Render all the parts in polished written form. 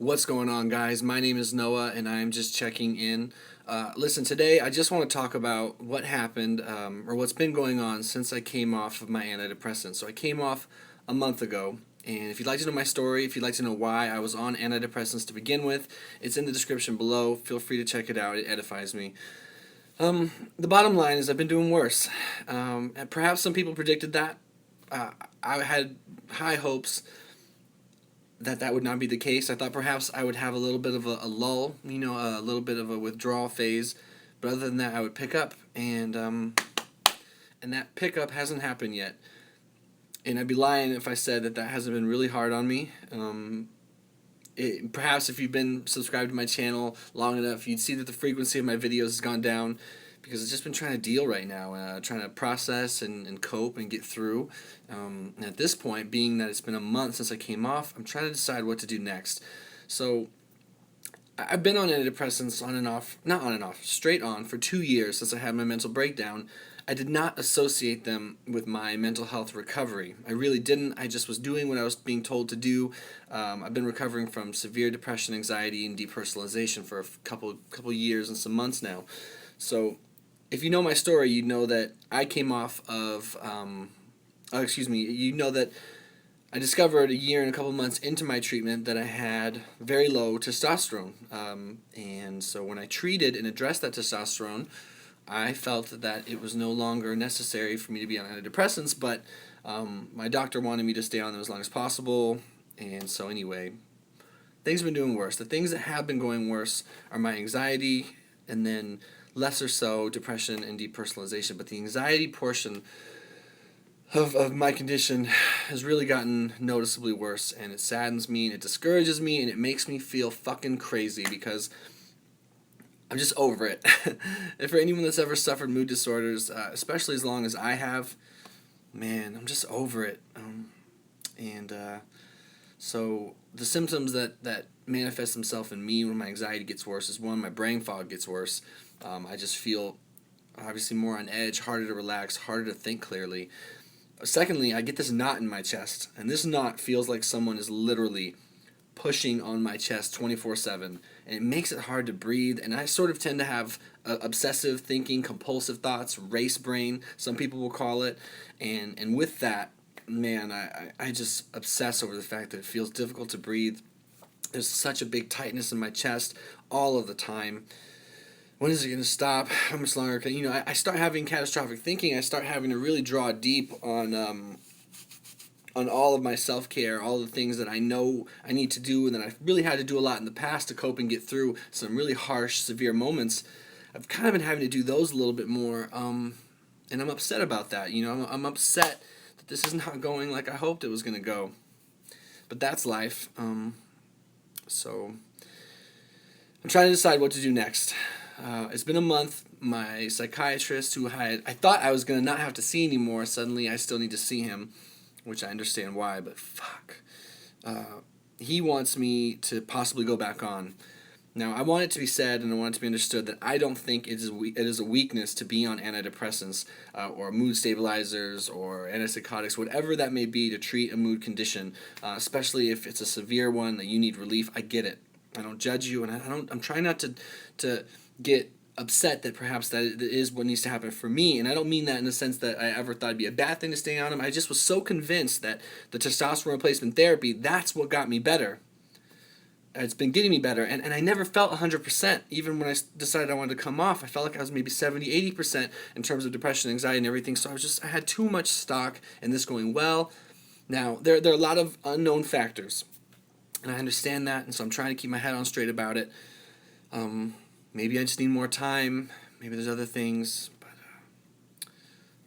What's going on, guys? My name is Noah, and I'm just checking in. Listen, today I just want to talk about what happened or what's been going on since I came off of my antidepressants. So I came off a month ago, and if you'd like to know my story, if you'd like to know why I was on antidepressants to begin with, it's in the description below. Feel free to check it out. It edifies me. The bottom line is I've been doing worse. And perhaps some people predicted that. I had high hopes that would not be the case. I thought perhaps I would have a little bit of a lull, a little bit of a withdrawal phase, but other than that, I would pick up, and that pickup hasn't happened yet. And I'd be lying if I said that hasn't been really hard on me. Perhaps if you've been subscribed to my channel long enough, you'd see that the frequency of my videos has gone down because I've just been trying to deal right now, trying to process and cope and get through. And at this point, being that it's been a month since I came off, I'm trying to decide what to do next. So I've been on antidepressants on and off, not on and off, straight on for 2 years since I had my mental breakdown. I did not associate them with my mental health recovery. I really didn't. I just was doing what I was being told to do. I've been recovering from severe depression, anxiety, and depersonalization for a couple years and some months now. So if you know my story, you know that I came off of, you know that I discovered a year and a couple months into my treatment that I had very low testosterone. And so when I treated and addressed that testosterone, I felt that it was no longer necessary for me to be on antidepressants, but my doctor wanted me to stay on them as long as possible. And so anyway, things have been doing worse. The things that have been going worse are my anxiety, and then lesser so depression and depersonalization. But the anxiety portion of my condition has really gotten noticeably worse, and it saddens me, and it discourages me, and it makes me feel fucking crazy because I'm just over it. And for anyone that's ever suffered mood disorders, especially as long as I have, man, I'm just over it. So the symptoms that manifest themselves in me when my anxiety gets worse is, one, my brain fog gets worse. I just feel obviously more on edge, harder to relax, harder to think clearly. Secondly, I get this knot in my chest, and this knot feels like someone is literally pushing on my chest 24/7, and it makes it hard to breathe. And I sort of tend to have obsessive thinking, compulsive thoughts, race brain, some people will call it. And with that, man, I just obsess over the fact that it feels difficult to breathe. There's such a big tightness in my chest all of the time. When is it going to stop? How much longer can I start having catastrophic thinking. I start having to really draw deep on all of my self-care, all the things that I know I need to do and that I've really had to do a lot in the past to cope and get through some really harsh, severe moments. I've kind of been having to do those a little bit more, and I'm upset about that. I'm upset that this is not going like I hoped it was going to go. But that's life. So I'm trying to decide what to do next. It's been a month. My psychiatrist, who I thought I was going to not have to see anymore, suddenly I still need to see him, which I understand why, but fuck. He wants me to possibly go back on. Now, I want it to be said, and I want it to be understood, that I don't think it is a weakness to be on antidepressants or mood stabilizers or antipsychotics, whatever that may be, to treat a mood condition, especially if it's a severe one that you need relief. I get it. I don't judge you, and I'm trying not to get upset that perhaps that is what needs to happen for me. And I don't mean that in the sense that I ever thought it'd be a bad thing to stay on them. I just was so convinced that the testosterone replacement therapy, that's what got me better. It's been getting me better, and I never felt 100%. Even when I decided I wanted to come off, I felt like I was maybe 70-80% in terms of depression, anxiety, and everything. So I had too much stock in this going well. Now, there are a lot of unknown factors, and I understand that, and so I'm trying to keep my head on straight about it. Maybe I just need more time. Maybe there's other things. But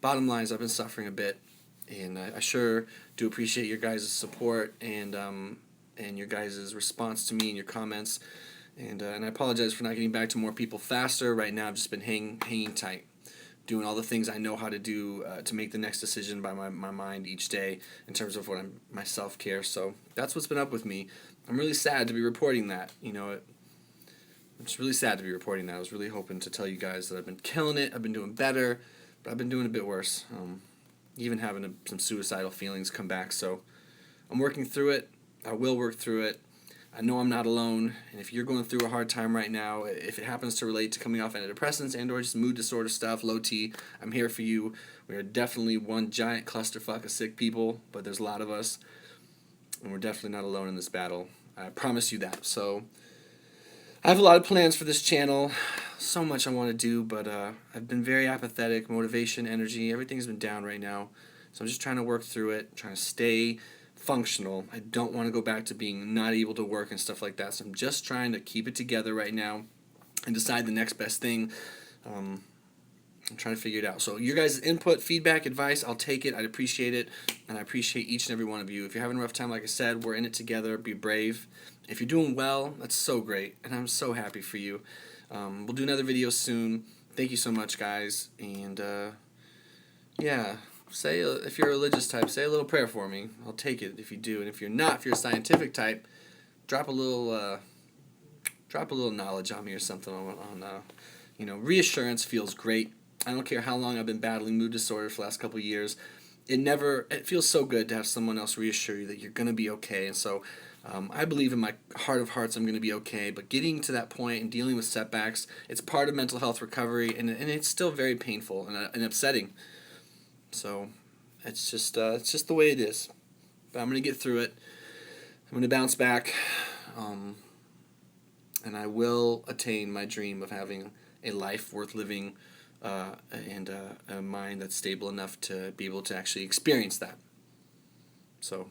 bottom line is I've been suffering a bit, and I sure do appreciate your guys' support and your guys' response to me and your comments. And I apologize for not getting back to more people faster. Right now I've just been hanging tight, doing all the things I know how to do to make the next decision by my mind each day in terms of my self-care. So that's what's been up with me. I'm really sad to be reporting that. I'm just really sad to be reporting that. I was really hoping to tell you guys that I've been killing it, I've been doing better, but I've been doing a bit worse. Even having some suicidal feelings come back. So I'm working through it. I will work through it. I know I'm not alone, and if you're going through a hard time right now, if it happens to relate to coming off antidepressants and or just mood disorder stuff, low T, I'm here for you. We are definitely one giant clusterfuck of sick people, but there's a lot of us, and we're definitely not alone in this battle. I promise you that. So I have a lot of plans for this channel, so much I want to do, but I've been very apathetic, motivation, energy, everything's been down right now. So I'm just trying to work through it, trying to stay functional. I don't want to go back to being not able to work and stuff like that. So I'm just trying to keep it together right now and decide the next best thing. I'm trying to figure it out. So your guys' input, feedback, advice, I'll take it. I'd appreciate it. And I appreciate each and every one of you. If you're having a rough time, like I said, we're in it together. Be brave. If you're doing well, that's so great. And I'm so happy for you. We'll do another video soon. Thank you so much, guys. And, yeah. Say, if you're a religious type, say a little prayer for me. I'll take it if you do. And if you're not, if you're a scientific type, drop a little knowledge on me or something on reassurance feels great. I don't care how long I've been battling mood disorder for the last couple of years. It feels so good to have someone else reassure you that you're going to be okay. And so I believe in my heart of hearts I'm going to be okay. But getting to that point and dealing with setbacks, it's part of mental health recovery, and it's still very painful and upsetting. So it's just the way it is. But I'm going to get through it. I'm going to bounce back. And I will attain my dream of having a life worth living and a mind that's stable enough to be able to actually experience that. So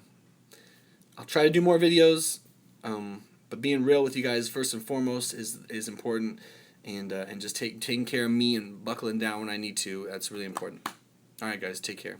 I'll try to do more videos, but being real with you guys first and foremost is important, and just taking care of me and buckling down when I need to. That's really important. All right, guys, take care.